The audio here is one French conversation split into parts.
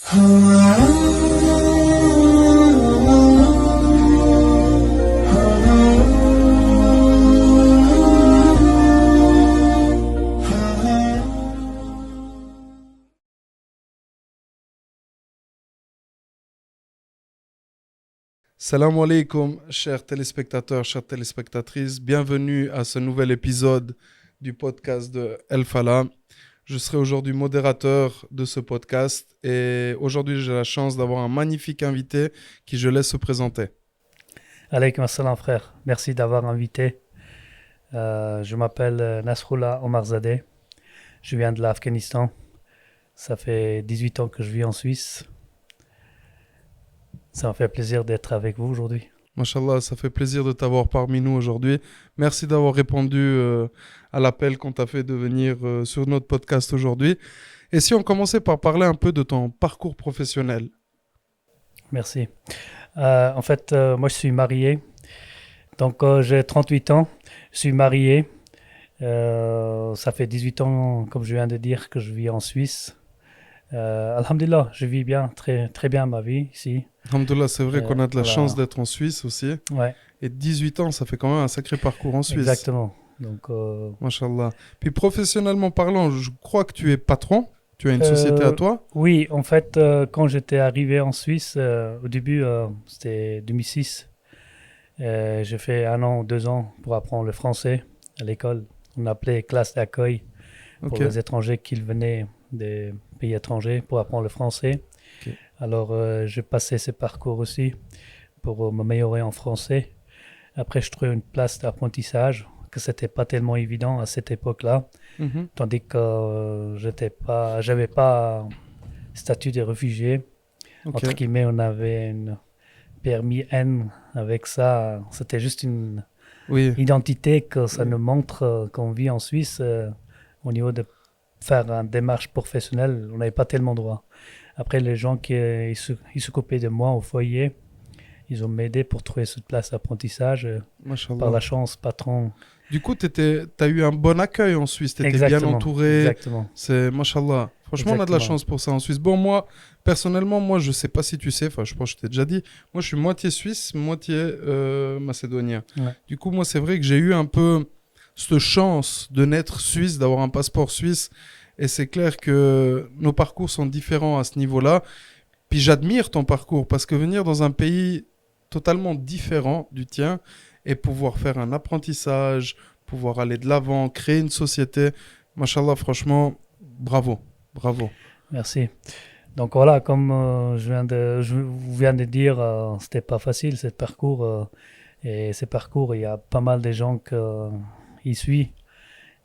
Salam alaikum, chers téléspectateurs, chères téléspectatrices. Bienvenue à ce nouvel épisode du podcast de El Fala. Je serai aujourd'hui modérateur de ce podcast et aujourd'hui j'ai la chance d'avoir un magnifique invité qui je laisse se présenter. Alaykoum assalam frère, merci d'avoir invité. Je m'appelle Nasrullah Omarzadeh, je viens de l'Afghanistan. Ça fait 18 ans que je vis en Suisse. Ça me fait plaisir d'être avec vous aujourd'hui. Mashallah, ça fait plaisir de t'avoir parmi nous aujourd'hui. Merci d'avoir répondu à l'appel qu'on t'a fait de venir sur notre podcast aujourd'hui. Et si on commençait par parler un peu de ton parcours professionnel? Merci. En fait, moi je suis marié. Donc j'ai 38 ans, je suis marié. Ça fait 18 ans, comme je viens de dire, que je vis en Suisse. Alhamdulillah, je vis bien, très, très bien ma vie ici. Alhamdoulilah, c'est vrai qu'on a de la voilà. chance d'être en Suisse aussi. Ouais, Et 18 ans, ça fait quand même un sacré parcours en Suisse. exactement. Donc, Mashallah. Puis professionnellement parlant, je crois que tu es patron. Tu as une société à toi. Oui, en fait, quand j'étais arrivé en Suisse, au début, c'était 2006. J'ai fait 1 an ou 2 ans pour apprendre le français à l'école. On appelait classe d'accueil pour Ok. les étrangers qui venaient des pays étrangers pour apprendre le français. Ok. Alors, j'ai passé ce parcours aussi pour m'améliorer en français. Après, je trouvais une place d'apprentissage, que c'était pas tellement évident à cette époque-là, Mhm. tandis que j'avais pas statut de réfugié. Ok. Entre guillemets, on avait une permis N avec ça. C'était juste une Oui. identité que ça Oui. nous montre qu'on vit en Suisse. Au niveau de faire une démarche professionnelle, on n'avait pas tellement droit. Après, les gens qui ils s'occupaient de moi au foyer, ils ont m'aidé pour trouver cette place d'apprentissage. Mashallah. Par la chance, patron. Du coup, tu as eu un bon accueil en Suisse. Tu étais bien Exactement, entouré. exactement. C'est Mashallah. Franchement, on a de la Exactement. chance pour ça en Suisse. Bon, moi, personnellement, moi, je sais pas si tu sais, enfin, je pense que je t'ai déjà dit, moi, je suis moitié suisse, moitié macédonien. Ouais. Du coup, moi, c'est vrai que j'ai eu un peu cette chance de naître suisse, d'avoir un passeport suisse. Et c'est clair que nos parcours sont différents à ce niveau-là. Puis j'admire ton parcours parce que venir dans un pays totalement différent du tien et pouvoir faire un apprentissage, pouvoir aller de l'avant, créer une société, machallah, franchement, bravo, bravo. Merci. Donc voilà, comme je vous viens de dire, c'était pas facile ce parcours. Et ce parcours, il y a pas mal de gens qui y suivent.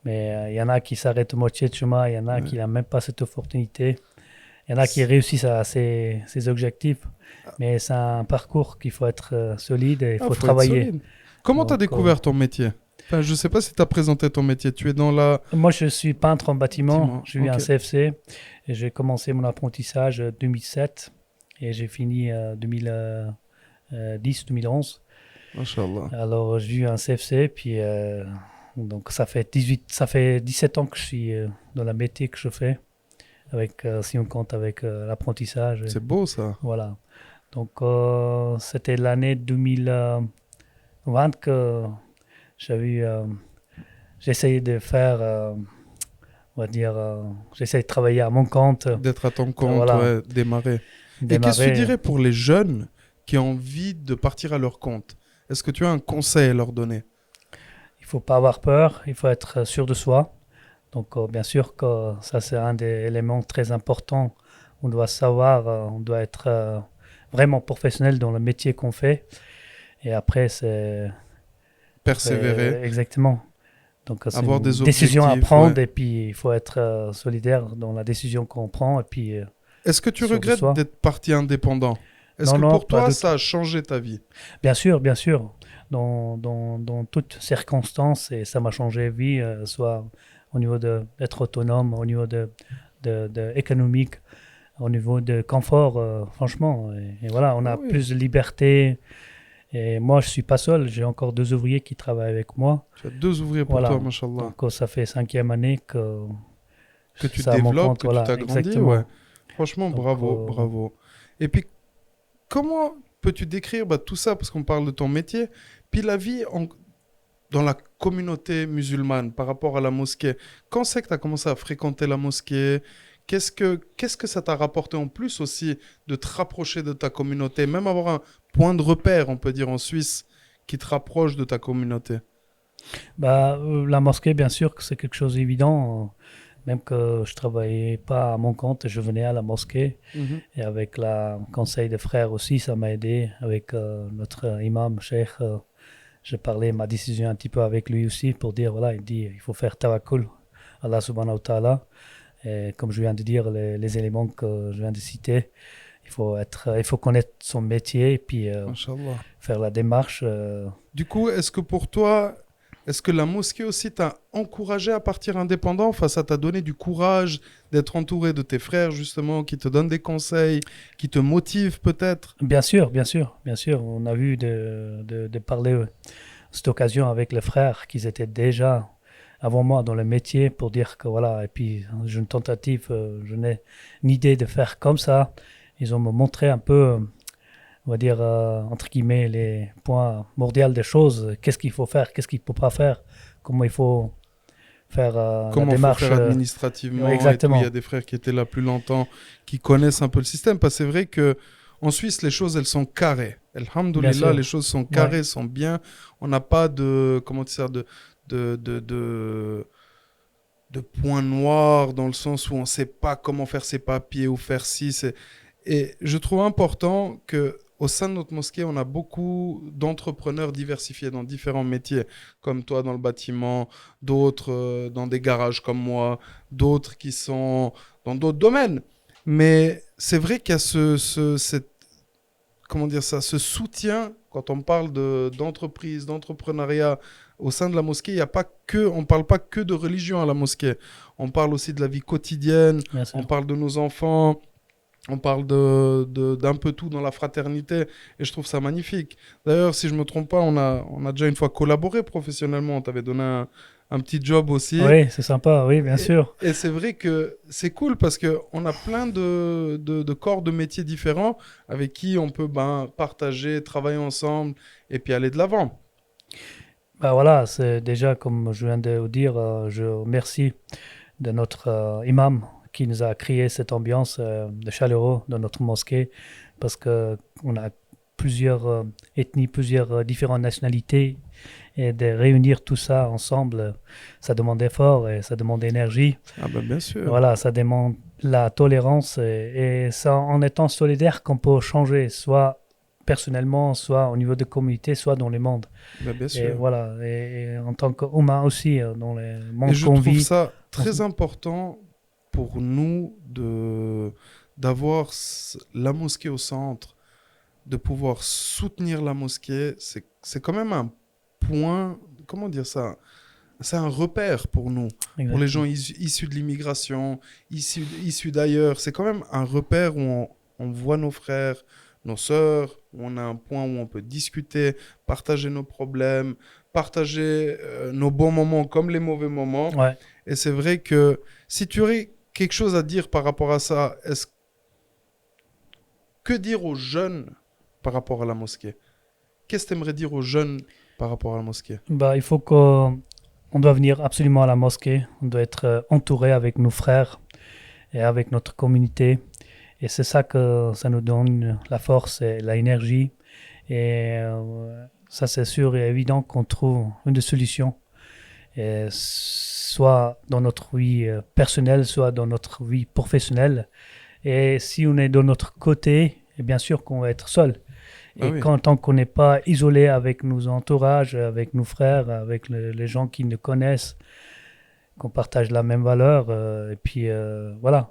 Mais il y en a qui s'arrêtent au moitié de chemin, il y en a qui n'ont même pas cette opportunité. Il y en a qui réussissent à ces objectifs. Mais c'est un parcours qu'il faut être solide et il faut Faut être travailler. solide. Comment tu as Donc, découvert ton métier? Enfin, je sais pas si tu as présenté ton métier. Tu es dans la... Moi, je suis peintre en bâtiment. Bâtiment, Je suis un ok. CFC. Et j'ai commencé mon apprentissage 2007 et j'ai fini 2010-2011. Machallah. Alors, j'ai eu un CFC, puis donc ça fait 17 ans que je suis dans le métier que je fais, avec, si on compte avec l'apprentissage. C'est beau ça. Voilà. Donc, c'était l'année 2020 que j'ai essayé de faire, on va dire, j'ai essayé de travailler à mon compte, D'être à ton compte, voilà. ouais, démarrer. Et qu'est-ce que tu dirais pour les jeunes qui ont envie de partir à leur compte? Est-ce que tu as un conseil à leur donner? Il ne faut pas avoir peur, il faut être sûr de soi. Donc, bien sûr que ça, c'est un des éléments très importants. On doit savoir, on doit être vraiment professionnel dans le métier qu'on fait. Et après, c'est... Persévérer. Exactement. Donc, c'est Avoir une des décision à objectifs, prendre ouais. et puis il faut être solidaire dans la décision qu'on prend. Et puis, Est-ce que tu Sûr de regrettes soi. d'être parti indépendant? Est-ce Non, que non, pour pas toi, du ça a changé ta vie? bien sûr, bien sûr. Dans toutes circonstances, et ça m'a changé la vie, soit au niveau d'être autonome, au niveau de économique, au niveau de confort, franchement. Et voilà, on a Oui. plus de liberté. Et moi, je suis pas seul. J'ai encore 2 ouvriers qui travaillent avec moi. Tu as 2 ouvriers pour Voilà. toi, machallah. Donc, ça fait 5e année que Que tu ça, à mon développes, compte, que voilà, tu t'agrandis, exactement. ouais. Franchement, Donc, bravo, bravo. Et puis, comment peux-tu décrire tout ça, parce qu'on parle de ton métier, puis la vie dans la communauté musulmane par rapport à la mosquée? Quand c'est que tu as commencé à fréquenter la mosquée? Qu'est-ce que ça t'a rapporté en plus aussi de te rapprocher de ta communauté, même avoir un point de repère, on peut dire, en Suisse, qui te rapproche de ta communauté? La mosquée, bien sûr, que c'est quelque chose d'évident. Même que je travaillais pas à mon compte, je venais à la mosquée. Mhm. Et avec le conseil des frères aussi, ça m'a aidé. Avec notre imam, cheikh, je parlais ma décision un petit peu avec lui aussi pour dire, voilà, il dit, il faut faire tawakkul, Allah subhanahu wa ta'ala. Et comme je viens de dire, les éléments que je viens de citer, il faut connaître son métier et puis Inch'Allah. faire la démarche. Du coup, est-ce que la mosquée aussi t'a encouragé à partir indépendant? Enfin, ça t'a donné du courage d'être entouré de tes frères, justement, qui te donnent des conseils, qui te motivent peut-être? Bien sûr, bien sûr, bien sûr. On a vu de parler cette occasion avec les frères qui étaient déjà avant moi dans le métier pour dire que voilà, et puis j'ai une tentative, je n'ai une idée de faire comme ça. Ils ont me montré un peu, on va dire, entre guillemets, les points mordiaux des choses. Qu'est-ce qu'il faut faire, qu'est-ce qu'il ne faut pas faire, comment il faut faire la Comment faut démarche. faire administrativement et tout. Exactement. Il y a des frères qui étaient là plus longtemps, qui connaissent un peu le système. Parce que c'est vrai que en Suisse, les choses, elles sont carrées. Bien Alhamdoulilah, sûr. les choses sont carrées, Ouais. sont bien. On n'a pas comment dire, de points noirs dans le sens où on ne sait pas comment faire ses papiers ou faire ci. Et je trouve important que au sein de notre mosquée, on a beaucoup d'entrepreneurs diversifiés dans différents métiers, comme toi dans le bâtiment, d'autres dans des garages comme moi, d'autres qui sont dans d'autres domaines. Mais c'est vrai qu'il y a comment dire ça, ce soutien quand on parle d'entreprise, d'entrepreneuriat au sein de la mosquée. Il y a pas que, on parle pas que de religion à la mosquée. On parle aussi de la vie quotidienne. Bien sûr. On parle de nos enfants. On parle d'un peu tout dans la fraternité et je trouve ça magnifique. D'ailleurs, si je me trompe pas, on a déjà une fois collaboré professionnellement. On t'avait donné un petit job aussi. Oui, c'est sympa, oui, bien sûr. Et c'est vrai que c'est cool parce qu'on a plein de corps de métiers différents avec qui on peut partager, travailler ensemble et puis aller de l'avant. Bah voilà, c'est déjà comme je viens de vous dire, je remercie de notre imam qui nous a créé cette ambiance de chaleureux dans notre mosquée parce que on a plusieurs ethnies, plusieurs différentes nationalités et de réunir tout ça ensemble, ça demande effort et ça demande énergie. Ah ben bien sûr. Voilà, ça demande la tolérance et ça en étant solidaire qu'on peut changer, soit personnellement, soit au niveau de communauté, soit dans le monde. Ben bien Et sûr. voilà, et en tant qu'humain aussi, dans les Et mondes je qu'on trouve vit. ça très important pour nous d'avoir la mosquée au centre, de pouvoir soutenir la mosquée. C'est quand même un point, comment dire ça? C'est un repère pour nous, pour les gens issus de l'immigration, issus d'ailleurs. C'est quand même un repère où on voit nos frères, nos sœurs, où on a un point où on peut discuter, partager nos problèmes, partager nos bons moments comme les mauvais moments. Ouais. Et c'est vrai que si tu aurais quelque chose à dire par rapport à ça, que dire aux jeunes par rapport à la mosquée? Qu'est-ce que tu aimerais dire aux jeunes par rapport à la mosquée? Bah, il faut qu'on doit venir absolument à la mosquée. On doit être entouré avec nos frères et avec notre communauté. Et c'est ça que ça nous donne la force et l'énergie. Et ça, c'est sûr et évident qu'on trouve une des solutions. Et soit dans notre vie personnelle, soit dans notre vie professionnelle. Et si on est de notre côté, et bien sûr qu'on va être seul. Ah Et oui. tant qu'on n'est pas isolé avec nos entourages, avec nos frères, avec les gens qui nous connaissent, qu'on partage la même valeur, et puis voilà.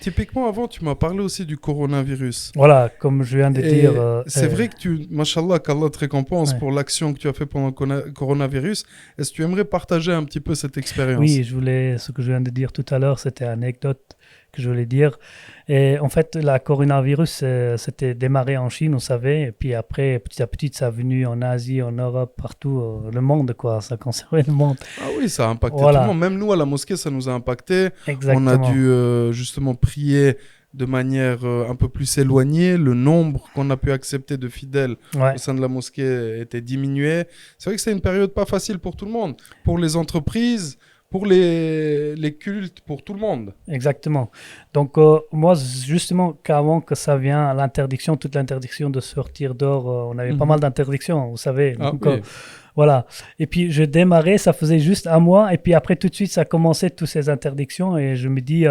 Typiquement, avant, tu m'as parlé aussi du coronavirus. Voilà, comme je viens de Et dire. c'est vrai que Mashallah, qu'Allah te récompense Ouais. pour l'action que tu as fait pendant le coronavirus. Est-ce que tu aimerais partager un petit peu cette expérience? Oui, ce que je viens de dire tout à l'heure, c'était une anecdote que je voulais dire. Et en fait, la coronavirus, c'était démarré en Chine, on savait. Et puis après, petit à petit, ça est venu en Asie, en Europe, partout, le monde, quoi. Ça concernait le monde. Ah oui, ça a impacté Voilà. tout le monde. Même nous, à la mosquée, ça nous a impacté. On a Exactement. dû justement prier de manière un peu plus éloignée. Le nombre qu'on a pu accepter de fidèles Ouais, au sein de la mosquée était diminué. C'est vrai que c'est une période pas facile pour tout le monde, pour les entreprises, pour les cultes, pour tout le monde. exactement. Donc, moi, justement, qu'avant que ça vient, l'interdiction, toute l'interdiction de sortir dehors, on avait pas mal d'interdictions, vous savez. Ah Donc, oui. voilà. Et puis, je démarrais, ça faisait juste un mois. Et puis après, tout de suite, ça commençait toutes ces interdictions. Et je me dis,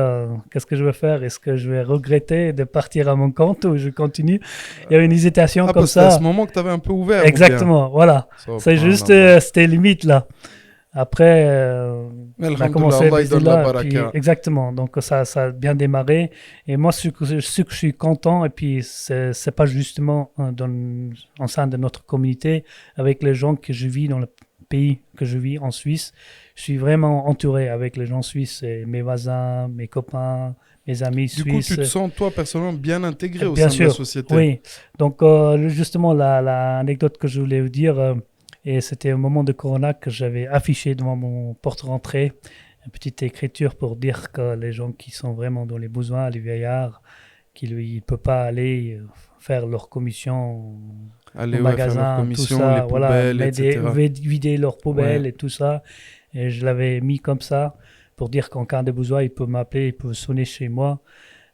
qu'est-ce que je vais faire? Est-ce que je vais regretter de partir à mon compte ou je continue? Il y avait une hésitation Ah, comme parce que c'était à ça. ce moment que tu avais un peu ouvert. Exactement, voilà. C'est juste, c'était limite là. Après, on a commencé Allah, il donne la là, puis baraka. exactement. Donc ça a bien démarré. Et moi, ce que je suis content, et puis c'est pas justement en sein de notre communauté, avec les gens que je vis dans le pays que je vis en Suisse. Je suis vraiment entouré avec les gens suisses, et mes voisins, mes copains, mes amis Du coup, suisses. tu te sens, toi, personnellement, bien intégré au Bien sein de la sûr, société. oui. Donc, justement, la anecdote que je voulais vous dire, et c'était au moment de Corona que j'avais affiché devant mon porte-rentrée une petite écriture pour dire que les gens qui sont vraiment dans les besoins, les vieillards, qu'ils ne peuvent pas aller faire leur commission Aller au faire leur magasin, tout commission, ça, les voilà, poubelles, etc. vider leurs poubelles Ouais. et tout ça. Et je l'avais mis comme ça pour dire qu'en cas de besoin, ils peuvent m'appeler, ils peuvent sonner chez moi.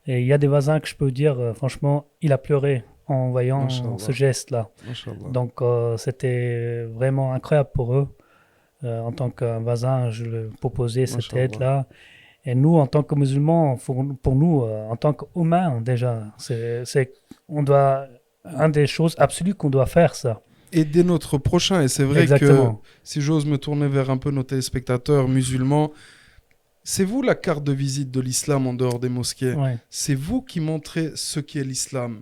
Et il y a des voisins que je peux dire, franchement, il a pleuré en voyant Mashallah. ce geste-là. Mashallah. Donc, c'était vraiment incroyable pour eux. En tant qu'un voisin, je leur proposais cette Mashallah. aide-là. Et nous, en tant que musulmans, pour nous, en tant qu'humains, déjà, on doit, une des choses absolues qu'on doit faire, ça. Aider notre prochain. Et c'est vrai Exactement. que, si j'ose me tourner vers un peu nos téléspectateurs musulmans, c'est vous la carte de visite de l'islam en dehors des mosquées. Ouais. C'est vous qui montrez ce qu'est l'islam.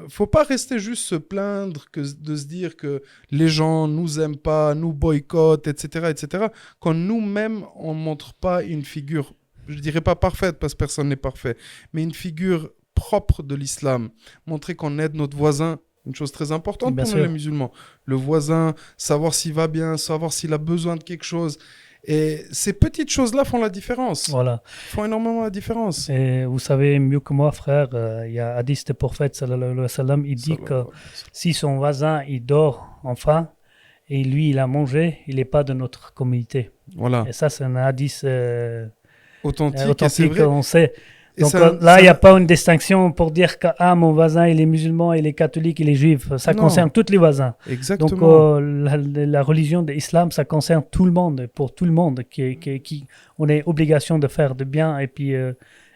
Faut pas rester juste se plaindre de se dire que les gens nous aiment pas, nous boycottent, etc., etc. Quand nous-mêmes on montre pas une figure, je dirais pas parfaite parce que personne n'est parfait, mais une figure propre de l'islam, montrer qu'on aide notre voisin. Une chose très importante Bien pour sûr. nous les musulmans. Le voisin, savoir s'il va bien, savoir s'il a besoin de quelque chose. Et ces petites choses-là font la différence. Voilà. Font énormément la différence. Et vous savez mieux que moi, frère, il y a hadith du prophète, sallallahu alayhi wa sallam, il dit que Sallallahu alayhi wa sallam. si son voisin, il dort enfin, et lui, il a mangé, il n'est pas de notre communauté. Voilà. Et ça, c'est un hadith Authentique, et c'est authentique, vrai. on sait. Et Donc c'est un- là, c'est il n'y a un- pas une distinction pour dire que mon voisin, il est musulman, il est catholique, il est juif. Ça Non. concerne tous les voisins. Donc Exactement. la religion de l'islam, ça concerne tout le monde, pour tout le monde, on a obligation de faire de bien et puis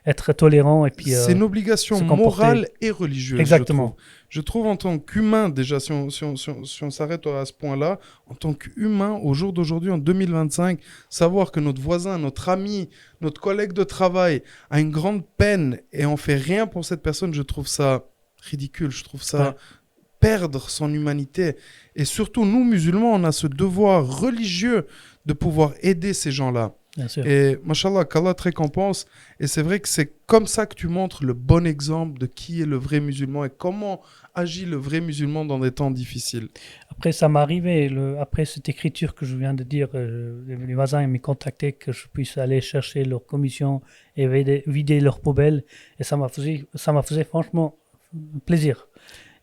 être tolérant et puis C'est une obligation se comporter. morale et religieuse. Exactement. Je trouve en tant qu'humain, déjà, si on s'arrête à ce point-là, en tant qu'humain, au jour d'aujourd'hui, en 2025, savoir que notre voisin, notre ami, notre collègue de travail a une grande peine et on fait rien pour cette personne, je trouve ça ridicule. Je trouve ça Ouais. perdre son humanité. Et surtout, nous, musulmans, on a ce devoir religieux de pouvoir aider ces gens-là. Bien sûr. Et machallah, qu'Allah te récompense. Et c'est vrai que c'est comme ça que tu montres le bon exemple de qui est le vrai musulman et comment agit le vrai musulman dans des temps difficiles. Après, ça m'est arrivé, après cette écriture que je viens de dire, les voisins m'ont contacté que je puisse aller chercher leur commission et vider leurs poubelles. Et ça m'a fait franchement plaisir.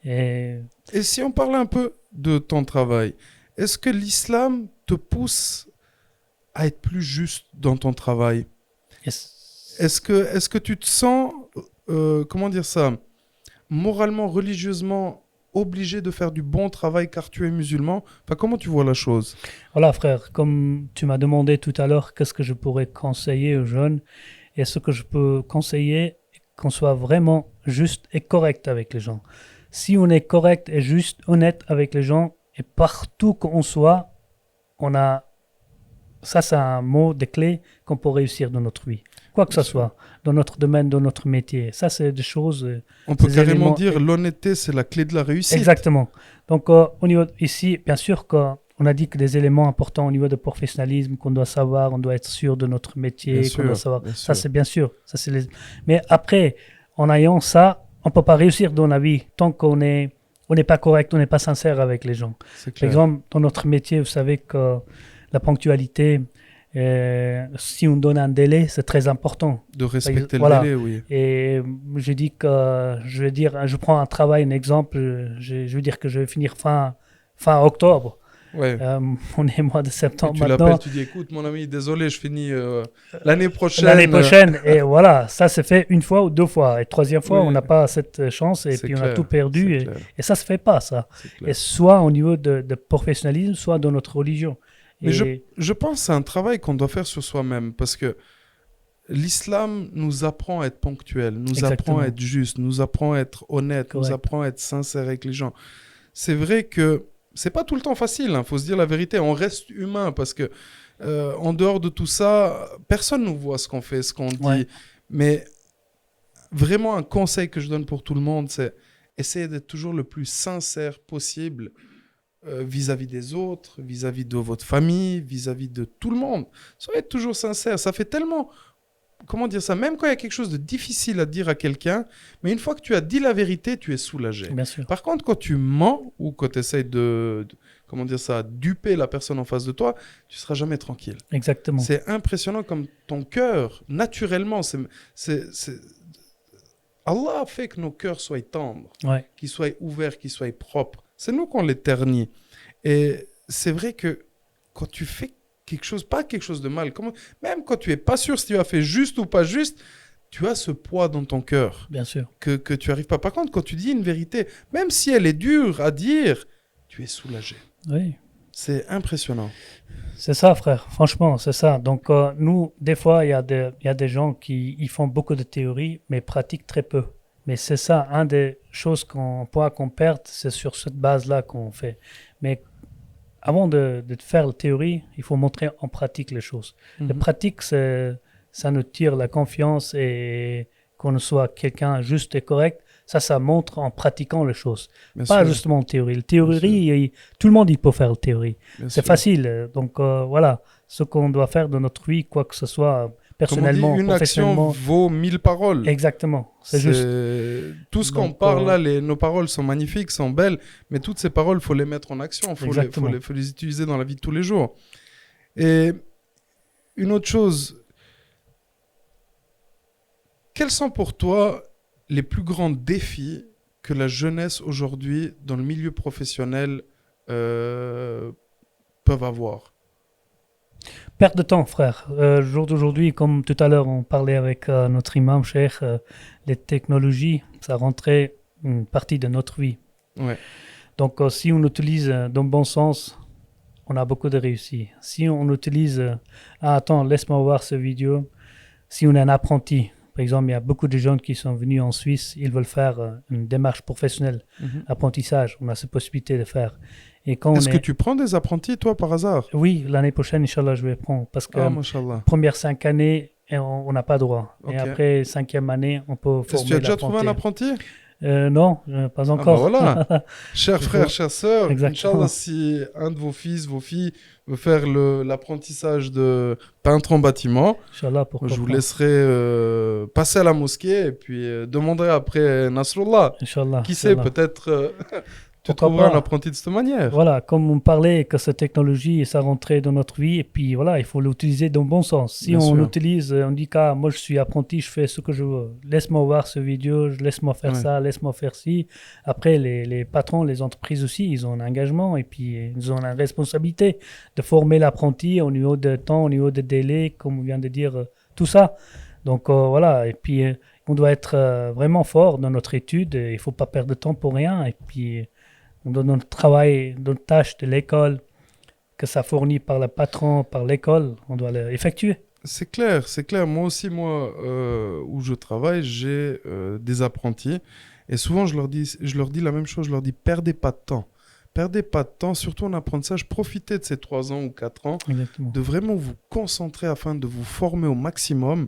Et Et si on parlait un peu de ton travail, est-ce que l'islam te pousse à être plus juste dans ton travail? Est-ce que tu te sens, comment dire ça, moralement, religieusement obligé de faire du bon travail car tu es musulman? Enfin, comment tu vois la chose? Voilà, frère, comme tu m'as demandé tout à l'heure, qu'est-ce que je pourrais conseiller aux jeunes? Et ce que je peux conseiller, qu'on soit vraiment juste et correct avec les gens. Si on est correct et juste, honnête avec les gens, et partout qu'on soit, ça c'est un mot de clé qu'on peut réussir dans notre vie. Quoi que ce soit, dans notre domaine, dans notre métier. Ça, c'est des choses... On peut ces carrément éléments- dire l'honnêteté, c'est la clé de la réussite. Exactement. Donc, au niveau ici, bien sûr qu'on a dit que des éléments importants au niveau de professionnalisme qu'on doit savoir, on doit être sûr de notre métier, Bien qu'on doit sûr, savoir. bien Ça, sûr. c'est bien sûr. Ça, Mais après, en ayant ça, on peut pas réussir dans la vie tant qu'on n'est pas correct, on n'est pas sincère avec les gens. C'est Par clair. exemple, dans notre métier, vous savez que la ponctualité, Si on donne un délai, c'est très important. De respecter le Voilà. délai, oui. Et je dis que, je veux dire, je prends un travail, un exemple, je veux dire que je vais finir fin octobre. Ouais. On est mois de Et septembre tu maintenant. l'appelles, tu dis écoute mon ami, désolé, je finis l'année prochaine. L'année prochaine, et voilà, ça se fait une fois ou deux fois. Et troisième fois, Oui. on n'a pas cette chance et C'est puis on a clair, tout perdu. c'est clair, Et ça se fait pas, ça. c'est Et clair. soit au niveau de professionnalisme, soit dans notre religion. Mais Et je pense que c'est un travail qu'on doit faire sur soi-même parce que l'islam nous apprend à être ponctuel, nous Exactement. apprend à être juste, nous apprend à être honnête, nous Correct. apprend à être sincère avec les gens. C'est vrai que c'est pas tout le temps facile, faut se dire la vérité. On reste humain parce que en dehors de tout ça, personne ne voit ce qu'on fait, ce qu'on dit. Ouais. Mais vraiment, un conseil que je donne pour tout le monde, c'est essayer d'être toujours le plus sincère possible vis-à-vis des autres, vis-à-vis de votre famille, vis-à-vis de tout le monde. Soyez toujours sincère. Ça fait tellement... Comment dire ça? Même quand il y a quelque chose de difficile à dire à quelqu'un, mais une fois que tu as dit la vérité, tu es soulagé. bien sûr. Par contre, quand tu mens ou quand tu essayes comment dire ça, duper la personne en face de toi, tu seras jamais tranquille. Exactement. C'est impressionnant comme ton cœur, naturellement, Allah a fait que nos cœurs soient tendres, Ouais. qu'ils soient ouverts, qu'ils soient propres. C'est nous qu'on les ternit. Et c'est vrai que quand tu fais quelque chose, pas quelque chose de mal, même quand tu es pas sûr si tu as fait juste ou pas juste, tu as ce poids dans ton cœur Bien sûr. que tu arrives pas. Par contre, quand tu dis une vérité, même si elle est dure à dire, tu es soulagé. Oui. C'est impressionnant. C'est ça, frère. Franchement, c'est ça. Donc, nous, des fois, il y a des gens qui ils font beaucoup de théories, mais pratiquent très peu. Mais c'est ça, un des choses qu'on perd, c'est sur cette base-là qu'on fait. Mais avant de faire la théorie, il faut montrer en pratique les choses. La Mhm. pratique, ça nous tire la confiance et qu'on soit quelqu'un juste et correct. Ça montre en pratiquant les choses. Bien Pas sûr, justement en théorie. La théorie, tout le monde il peut faire la théorie. bien C'est sûr. facile. Donc voilà, ce qu'on doit faire dans notre vie, quoi que ce soit, personnellement, Comme on dit, une action professionnellement. vaut 1000 paroles. Exactement, c'est juste. Tout ce qu'on Donc, parle là, nos paroles sont magnifiques, sont belles, mais toutes ces paroles, il faut les mettre en action, il Exactement. faut les utiliser dans la vie de tous les jours. Et une autre chose, quels sont pour toi les plus grands défis que la jeunesse aujourd'hui dans le milieu professionnel peuvent avoir? Perte de temps, frère. Le jour d'aujourd'hui, comme tout à l'heure, on parlait avec notre imam, Cheikh, les technologies, ça rentrait une partie de notre vie. Ouais. Donc, si on utilise dans le bon sens, on a beaucoup de réussite. Si on utilise, attends, laisse-moi voir cette vidéo. Si on est un apprenti, par exemple, il y a beaucoup de jeunes qui sont venus en Suisse, ils veulent faire une démarche professionnelle, Mhm. apprentissage. On a cette possibilité de faire. Et quand Est-ce que tu prends des apprentis, toi, par hasard? Oui, l'année prochaine, Inch'Allah, je vais prendre. Parce que Ah, mashallah. première 5 années, on n'a pas droit. Ok. Et après 5e année, on peut Est-ce que former tu as déjà trouvé un l'apprenti. apprenti? Non, pas Ah bah encore. voilà. Chers Il frères, faut- chères sœurs, Exactement. Inch'Allah, si un de vos fils, vos filles veut faire l'apprentissage de peintre en bâtiment, Inch'Allah, pourquoi je vous pas. laisserai passer à la mosquée et puis demanderai après Nasrullah. Inch'Allah. Qui sait, Inch'Allah. peut-être tu Pourquoi trouveras pas. un apprenti de cette manière. Voilà, comme on parlait que cette technologie, ça rentrait dans notre vie, et puis voilà, il faut l'utiliser dans le bon sens. Si Bien on sûr. utilise, on dit que moi je suis apprenti, je fais ce que je veux. Laisse-moi voir ce vidéo, laisse-moi faire Ouais. ça, laisse-moi faire ci. Après, les patrons, les entreprises aussi, ils ont un engagement et puis ils ont la responsabilité de former l'apprenti au niveau de temps, au niveau de délai, comme on vient de dire, tout ça. Donc voilà, et puis on doit être vraiment fort dans notre étude, il ne faut pas perdre de temps pour rien, et puis on donne notre travail, notre tâche de l'école, que ça fournit par le patron, par l'école, on doit l'effectuer. C'est clair, c'est clair. Moi aussi, où je travaille, j'ai des apprentis. Et souvent, je leur dis la même chose. Je leur dis, perdez pas de temps. Perdez pas de temps, surtout en apprentissage. Profitez de ces 3 ans ou 4 ans, Exactement. de vraiment vous concentrer afin de vous former au maximum.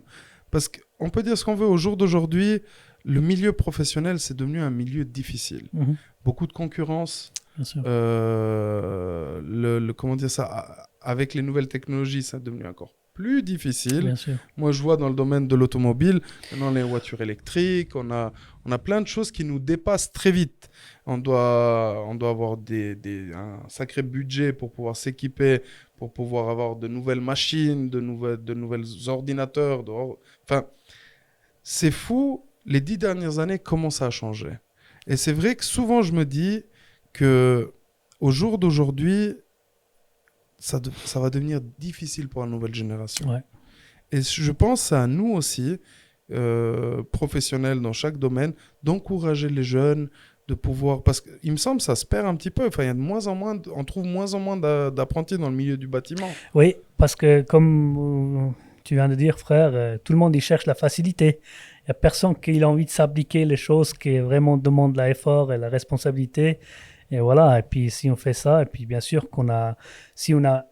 Parce qu'on peut dire ce qu'on veut. Au jour d'aujourd'hui, le milieu professionnel, c'est devenu un milieu difficile. Mhm, Beaucoup de concurrence. bien sûr. Comment dire ça, avec les nouvelles technologies, ça est devenu encore plus difficile. Bien sûr. Moi, je vois dans le domaine de l'automobile, maintenant les voitures électriques, on a plein de choses qui nous dépassent très vite. On doit avoir un sacré budget pour pouvoir s'équiper, pour pouvoir avoir de nouvelles machines, de nouvelles ordinateurs. Enfin, c'est fou, les 10 dernières années, comment ça a changé. Et c'est vrai que souvent, je me dis que au jour d'aujourd'hui, ça va devenir difficile pour la nouvelle génération. Ouais. Et je pense à nous aussi, professionnels dans chaque domaine, d'encourager les jeunes, de pouvoir... Parce qu'il me semble que ça se perd un petit peu. Enfin, il y a de moins en moins, on trouve moins en moins d'apprentis dans le milieu du bâtiment. Oui, parce que comme tu viens de dire, frère, tout le monde il cherche la facilité. Il n'y a personne qui a envie de s'appliquer les choses qui vraiment demandent l'effort et la responsabilité. Et voilà, et puis si on fait ça, et puis bien sûr si on a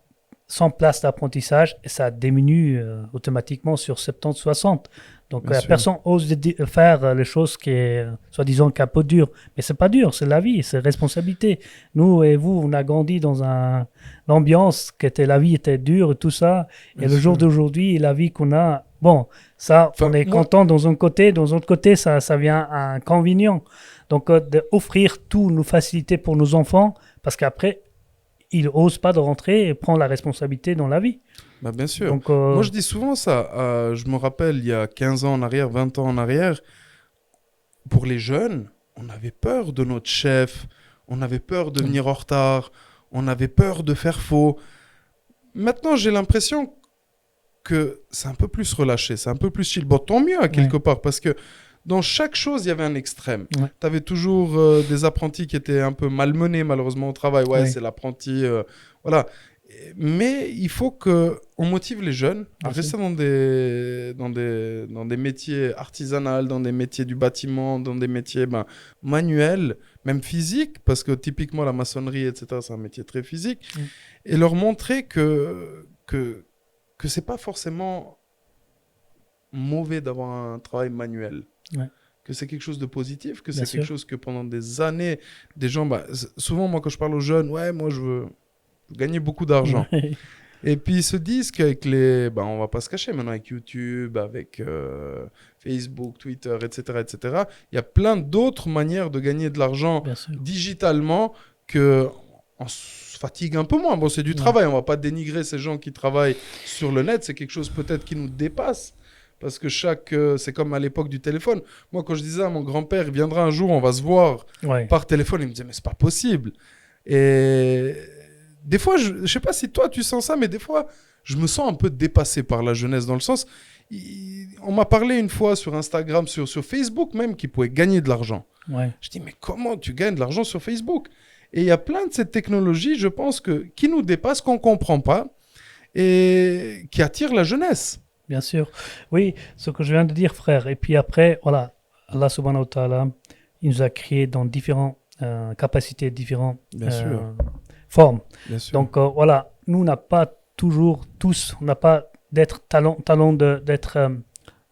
100 places d'apprentissage, ça diminue automatiquement sur 70-60. Donc personne ose faire les choses qui est soi-disant un peu dur. Mais c'est pas dur, c'est la vie, c'est responsabilité. Nous et vous, on a grandi dans l'ambiance la vie était dure et tout ça. Et le jour d'aujourd'hui, la vie qu'on a, bon, ça, enfin, on est content dans un côté, dans l'autre côté, ça vient un inconvénient. Donc d'offrir toutes nos facilités pour nos enfants, parce qu'après, ils n'osent pas de rentrer et prendre la responsabilité dans la vie. Bah bien sûr. Donc, moi, je dis souvent ça. Je me rappelle, il y a 15 ans en arrière, 20 ans en arrière, pour les jeunes, on avait peur de notre chef, on avait peur de venir en retard, on avait peur de faire faux. Maintenant, j'ai l'impression que c'est un peu plus relâché, c'est un peu plus chill. Bon, tant mieux à quelque part, parce que dans chaque chose, il y avait un extrême. Ouais. Tu avais toujours des apprentis qui étaient un peu malmenés, malheureusement, au travail. Ouais, c'est l'apprenti. Voilà. Mais il faut qu'on motive les jeunes à rester dans des métiers artisanaux, dans des métiers du bâtiment, dans des métiers manuels, même physiques, parce que typiquement la maçonnerie, etc., c'est un métier très physique. Et leur montrer que c'est pas forcément mauvais d'avoir un travail manuel. Ouais. Que c'est quelque chose de positif, que c'est quelque chose que pendant des années, des gens... souvent, moi, quand je parle aux jeunes, moi, je veux gagner beaucoup d'argent. Et puis, ils se disent qu'avec les... on va pas se cacher maintenant, avec YouTube, avec Facebook, Twitter, etc., il y a plein d'autres manières de gagner de l'argent digitalement qu'on se fatigue un peu moins. Bon, c'est du travail, on va pas dénigrer ces gens qui travaillent sur le net, c'est quelque chose peut-être qui nous dépasse. Parce que c'est comme à l'époque du téléphone. Moi, quand je disais à mon grand-père, il viendra un jour, on va se voir par téléphone, il me disait, mais c'est pas possible. Et des fois, je sais pas si toi, tu sens ça, mais des fois, je me sens un peu dépassé par la jeunesse, dans le sens, on m'a parlé une fois sur Instagram, sur Facebook même, qu'ils pouvaient gagner de l'argent. Ouais. Je dis, mais comment tu gagnes de l'argent sur Facebook? Et il y a plein de ces technologies, je pense, qui nous dépassent, qu'on comprend pas, et qui attirent la jeunesse. Bien sûr. Oui, ce que je viens de dire, frère. Et puis après, voilà, Allah subhanahu wa ta'ala, il nous a créés dans différentes capacités, différentes formes. Bien sûr. Donc voilà, nous, on n'a pas toujours, tous, on n'a pas d'être talent d'être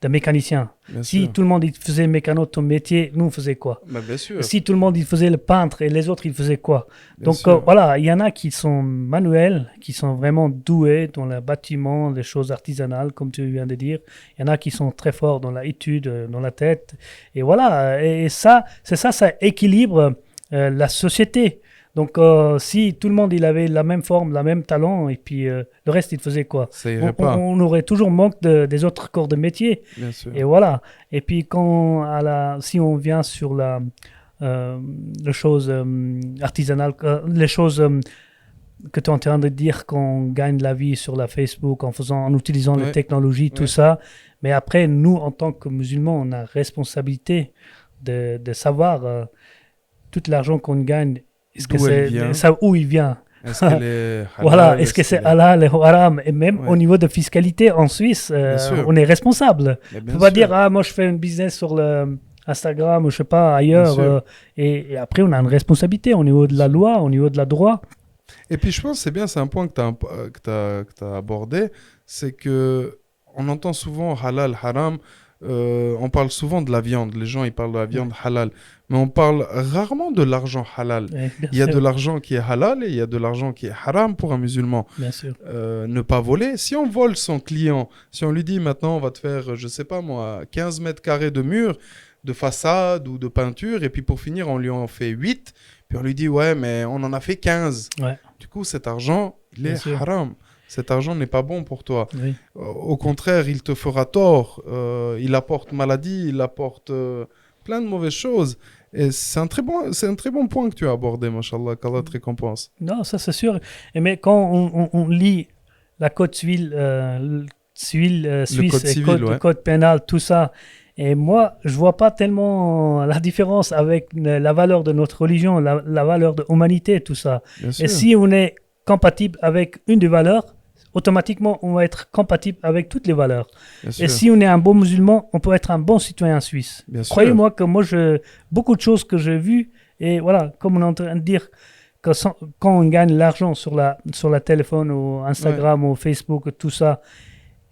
de mécanicien. Si tout le monde il faisait mécano, ton métier, nous on faisait quoi? Bien sûr. Si tout le monde il faisait le peintre et les autres ils faisaient quoi? Donc voilà, il y en a qui sont manuels, qui sont vraiment doués dans le bâtiment, les choses artisanales comme tu viens de dire. Il y en a qui sont très forts dans l'étude, dans la tête. Et voilà, et ça, ça équilibre la société. Donc, si tout le monde il avait la même forme, la même talent, et puis le reste il faisait quoi? On aurait toujours manque des autres corps de métier. Bien sûr. Et voilà. Et puis si on vient sur les choses artisanales, les choses que tu es en train de dire qu'on gagne la vie sur la Facebook en utilisant les technologies, tout ça. Mais après, nous en tant que musulmans, on a responsabilité de savoir tout l'argent qu'on gagne. Est-ce que c'est ça où il vient? Est-ce qu'elle est halal? Voilà, est-ce que c'est halal et haram? Et même au niveau de fiscalité en Suisse, on est responsable. On ne peut pas dire moi je fais un business sur le Instagram ou je sais pas ailleurs et après on a une responsabilité au niveau de la loi, au niveau de la droit. Et puis je pense c'est un point que tu as abordé, c'est que on entend souvent halal, haram. on parle souvent de la viande. Les gens, ils parlent de la viande halal. Mais on parle rarement de l'argent halal. Oui, bien Il y a de sûr, l'argent qui est halal et il y a de l'argent qui est haram pour un musulman. bien sûr. Ne pas voler. Si on vole son client, si on lui dit maintenant on va te faire, je sais pas moi, 15 mètres carrés de mur, de façade ou de peinture, et puis pour finir on lui en fait 8, puis on lui dit ouais mais on en a fait 15. Ouais, Du coup cet argent, il bien est sûr. haram. Cet argent n'est pas bon pour toi. Oui. Au contraire, il te fera tort. Il apporte maladie, il apporte plein de mauvaises choses. Et c'est un très bon point que tu as abordé, mashallah, qu'Allah te récompense. Non, ça c'est sûr. Mais quand on lit la code civile Le suisse code et civil, le ouais. code pénal, tout ça, et moi, je vois pas tellement la différence avec la valeur de notre religion, la valeur de l'humanité, tout ça. Bien Et sûr, si on est compatible avec une des valeurs, automatiquement, on va être compatible avec toutes les valeurs. bien Et sûr, si on est un bon musulman, on peut être un bon citoyen suisse. bien sûr. Croyez-moi que moi, beaucoup de choses que j'ai vues, et voilà, comme on est en train de dire, que quand on gagne l'argent sur la téléphone ou Instagram ou Facebook, tout ça,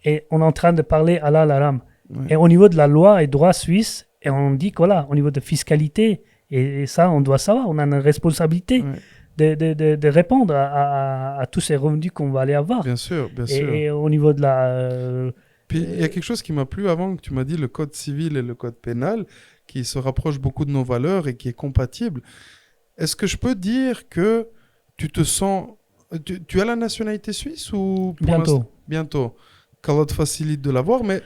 et on est en train de parler à la rame. Ouais. Et au niveau de la loi et droit suisse, et on dit que voilà, au niveau de fiscalité, et ça, on doit savoir, on a une responsabilité Ouais. de répondre à tous ces revenus qu'on va aller avoir. Bien sûr, bien sûr. Et au niveau de la... Puis il y a quelque chose qui m'a plu avant que tu m'as dit, le code civil et le code pénal, qui se rapprochent beaucoup de nos valeurs et qui est compatible. Est-ce que je peux dire que tu te sens... Tu as la nationalité suisse ou pour l'instant bientôt. Bientôt. Qu'Allah te facilite de l'avoir, mais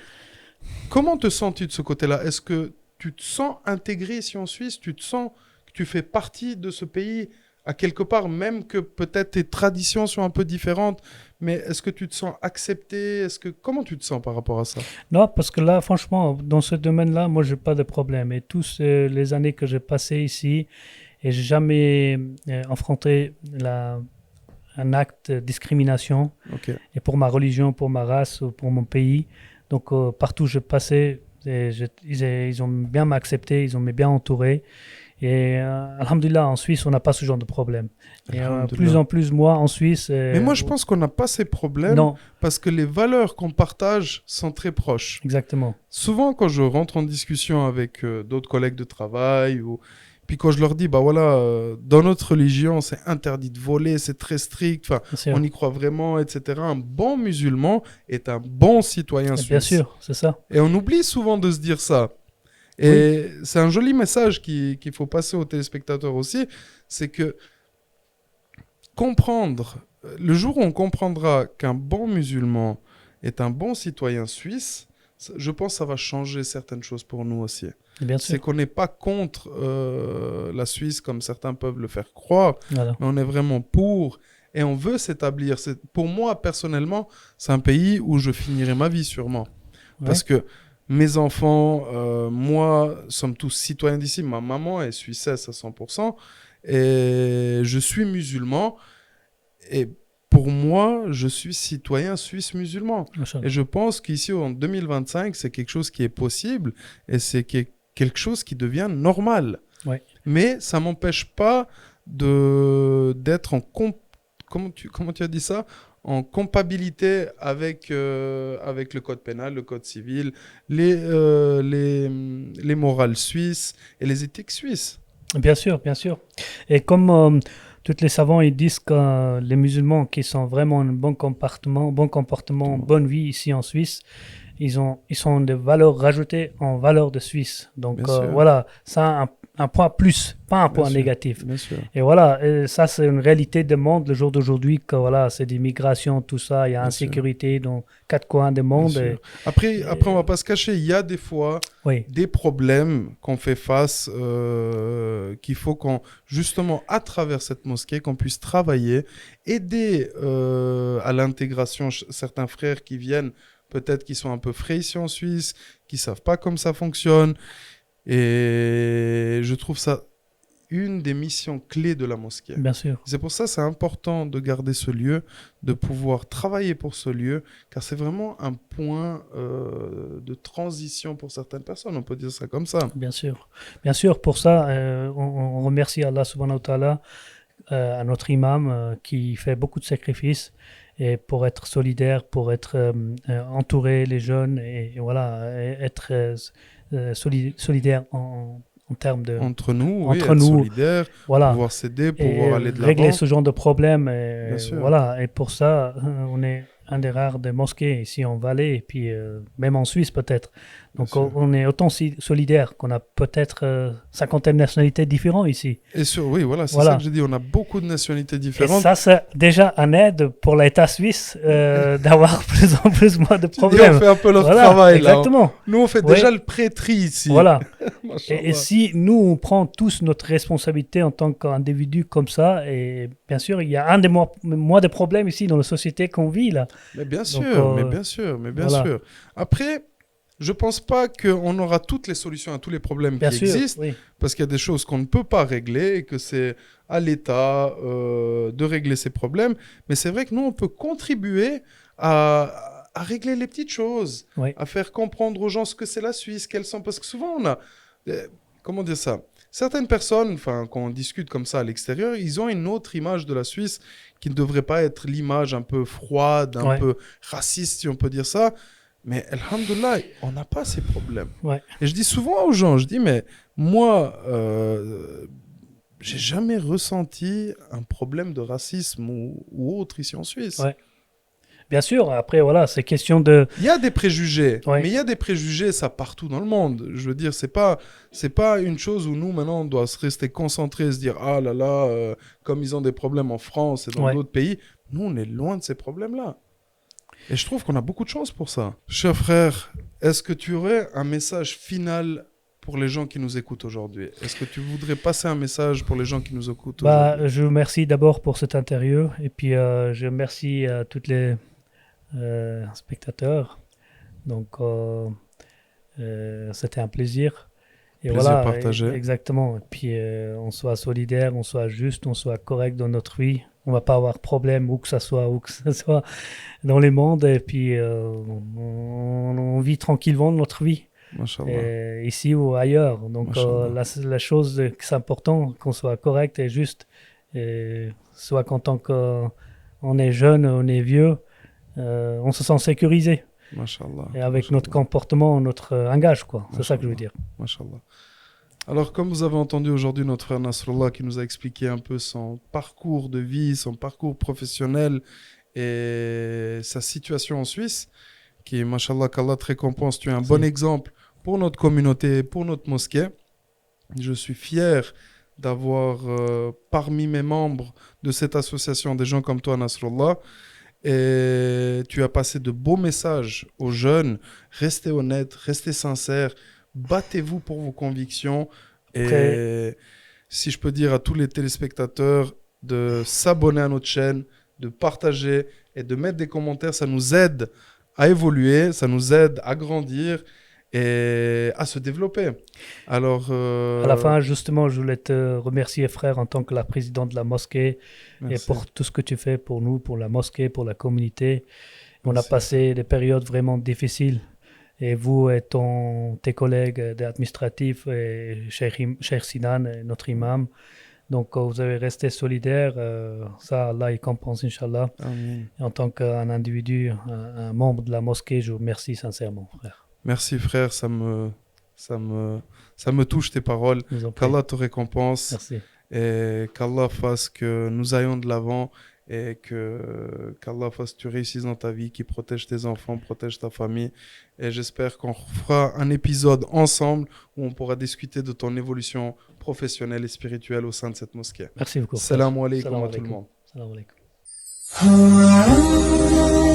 comment te sens-tu de ce côté-là? Est-ce que tu te sens intégré ici en Suisse? Tu te sens que tu fais partie de ce pays à quelque part, même que peut-être tes traditions sont un peu différentes, mais est-ce que tu te sens accepté? Comment tu te sens par rapport à ça? Non, parce que là, franchement, dans ce domaine-là, moi, j'ai pas de problème. Et tous les années que j'ai passées ici, et j'ai jamais affronté un acte de discrimination, Ok, et pour ma religion, pour ma race, ou pour mon pays. Donc, partout où je passais, ils ont bien m'accepté, ils ont bien entouré. Et alhamdulillah, en Suisse, on n'a pas ce genre de problème. Et Alhamdulillah. plus en plus, moi, en Suisse... Mais moi, je pense qu'on n'a pas ces problèmes Non, parce que les valeurs qu'on partage sont très proches. exactement. Souvent, quand je rentre en discussion avec d'autres collègues de travail, puis quand je leur dis, bah voilà, dans notre religion, c'est interdit de voler, c'est très strict, enfin, Bien sûr. on y croit vraiment, etc. Un bon musulman est un bon citoyen Bien suisse. sûr, c'est ça. Et on oublie souvent de se dire ça. Et c'est un joli message qu'il faut passer aux téléspectateurs aussi, c'est que comprendre, le jour où on comprendra qu'un bon musulman est un bon citoyen suisse, je pense que ça va changer certaines choses pour nous aussi. Bien C'est sûr. qu'on n'est pas contre la Suisse comme certains peuvent le faire croire, Voilà. mais on est vraiment pour et on veut s'établir. Pour moi, personnellement, c'est un pays où je finirai ma vie sûrement. Ouais. Parce que mes enfants, moi, sommes tous citoyens d'ici. Ma maman est suissesse à 100%. Et je suis musulman. Et pour moi, je suis citoyen suisse musulman. Machallah. Et je pense qu'ici, en 2025, c'est quelque chose qui est possible. Et c'est quelque chose qui devient normal. Ouais. Mais ça ne m'empêche pas d'être en... Comment tu as dit ça? En compatibilité avec le code pénal, le code civil, les morales suisses et les éthiques suisses. Bien sûr, bien sûr. Et comme tous les savants ils disent que les musulmans qui sont vraiment en bon comportement, bonne vie ici en Suisse, ils sont des valeurs rajoutées en valeur de Suisse. Donc Bien sûr. voilà, ça a un point plus, pas un Bien point sûr. négatif. Bien sûr. Et voilà, et ça c'est une réalité du monde le jour d'aujourd'hui que voilà, c'est des migrations, tout ça, il y a Bien insécurité dans 4 coins du Bien monde. sûr. Après, on va pas se cacher, il y a des fois Oui, des problèmes qu'on fait face, qu'il faut qu'on, justement, à travers cette mosquée, qu'on puisse travailler, aider à l'intégration certains frères qui viennent, peut-être qui sont un peu frais ici en Suisse, qui savent pas comment ça fonctionne. Et je trouve ça une des missions clés de la mosquée. bien sûr. C'est pour ça que c'est important de garder ce lieu, de pouvoir travailler pour ce lieu, car c'est vraiment un point de transition pour certaines personnes, on peut dire ça comme ça. Bien sûr. Bien sûr, pour ça, on remercie Allah subhanahu wa ta'ala, à notre imam qui fait beaucoup de sacrifices. et pour être solidaire, pour être entourer les jeunes et voilà, et être solidaire en termes de Entre nous, oui, entre être nous, solidaires, voilà, pouvoir s'aider, et pouvoir aller de régler l'avant. ce genre de problème. Bien Et sûr. voilà, et pour ça, on est un des rares des mosquées ici en Valais, et puis même en Suisse peut-être. Donc Bien sûr. on est autant solidaire qu'on a peut-être cinquantaine de nationalités différentes ici. Et oui, voilà, c'est Voilà. ça que j'ai dit. On a beaucoup de nationalités Et différentes. ça, c'est déjà un aide pour l'État suisse d'avoir plus en plus moins de Tu dis, problèmes. on fait un peu leur Voilà, travail là. exactement. Nous, on fait Oui. déjà le pré-tri ici. Voilà. Machallah. Et si nous, on prend tous notre responsabilité en tant qu'individu comme ça, et bien sûr, il y a un des moins de problèmes ici dans la société qu'on vit là. Mais bien Donc, sûr, mais bien sûr, mais bien voilà. sûr. Après, je pense pas qu'on aura toutes les solutions à tous les problèmes Bien qui sûr, existent, oui. parce qu'il y a des choses qu'on ne peut pas régler et que c'est à l'État de régler ces problèmes. Mais c'est vrai que nous, on peut contribuer à régler les petites choses, Oui. à faire comprendre aux gens ce que c'est la Suisse, quelles sont... Parce que souvent, on a... comment dire ça? Certaines personnes, enfin, quand on discute comme ça à l'extérieur, ils ont une autre image de la Suisse qui ne devrait pas être l'image un peu froide, un Ouais. peu raciste, si on peut dire ça. Mais, alhamdoulilah, on n'a pas ces problèmes. Ouais. Et je dis souvent aux gens, je dis, mais moi, j'ai jamais ressenti un problème de racisme ou autre ici en Suisse. Ouais. Bien sûr, après, voilà, c'est question de... Il y a des préjugés, Ouais. mais il y a des préjugés, ça partout dans le monde. Je veux dire, c'est pas une chose où nous, maintenant, on doit se rester concentrés et se dire, ah là là, comme ils ont des problèmes en France et dans Ouais. d'autres pays. Nous, on est loin de ces problèmes-là. Et je trouve qu'on a beaucoup de chance pour ça. Cher frère, est-ce que tu aurais un message final pour les gens qui nous écoutent aujourd'hui? Est-ce que tu voudrais passer un message pour les gens qui nous écoutent aujourd'hui? Je vous remercie d'abord pour cette interview, et puis je remercie tous les spectateurs. Donc, c'était un plaisir. Et Plaisir voilà, partagé. Exactement. Et puis, on soit solidaire, on soit juste, on soit correct dans notre vie. On va pas avoir de problème où que ce soit dans les mondes. Et puis, on vit tranquillement notre vie, ici ou ailleurs. Donc, la chose qui est importante, qu'on soit correct et juste, et soit qu'en tant qu'on est jeune, on est vieux, on se sent sécurisé. Mashallah. Et avec notre comportement, notre engagement, quoi. C'est ça que je veux dire. Mashallah. Alors, comme vous avez entendu aujourd'hui notre frère Nasrallah qui nous a expliqué un peu son parcours de vie, son parcours professionnel et sa situation en Suisse, qui, mashallah, qu'Allah te récompense, tu es un bon exemple pour notre communauté, pour notre mosquée. Je suis fier d'avoir parmi mes membres de cette association des gens comme toi, Nasrallah. Et tu as passé de beaux messages aux jeunes. Restez honnêtes, restez sincères, battez-vous pour vos convictions. Et si je peux dire à tous les téléspectateurs de s'abonner à notre chaîne, de partager et de mettre des commentaires, ça nous aide à évoluer, ça nous aide à grandir et à se développer. Alors, à la fin, justement, je voulais te remercier, frère, en tant que la présidente de la mosquée. Merci. Et pour tout ce que tu fais pour nous, pour la mosquée, pour la communauté. On Merci. a passé des périodes vraiment difficiles. Et vous et tes collègues administratifs, et Cheikh Sinan, notre imam, donc vous avez resté solidaires. Ça, Allah, il compense, Inch'Allah. Amen. Et en tant qu'un individu, un membre de la mosquée, je vous remercie sincèrement, frère. Merci, frère. Ça me touche tes paroles. Qu'Allah te récompense. Merci. Et qu'Allah fasse que nous ayons de l'avant et qu'Allah fasse que tu réussisses dans ta vie, qu'il protège tes enfants, protège ta famille. Et j'espère qu'on fera un épisode ensemble où on pourra discuter de ton évolution professionnelle et spirituelle au sein de cette mosquée. Merci beaucoup. Salam alaikum à tout le monde. Salam alaikum.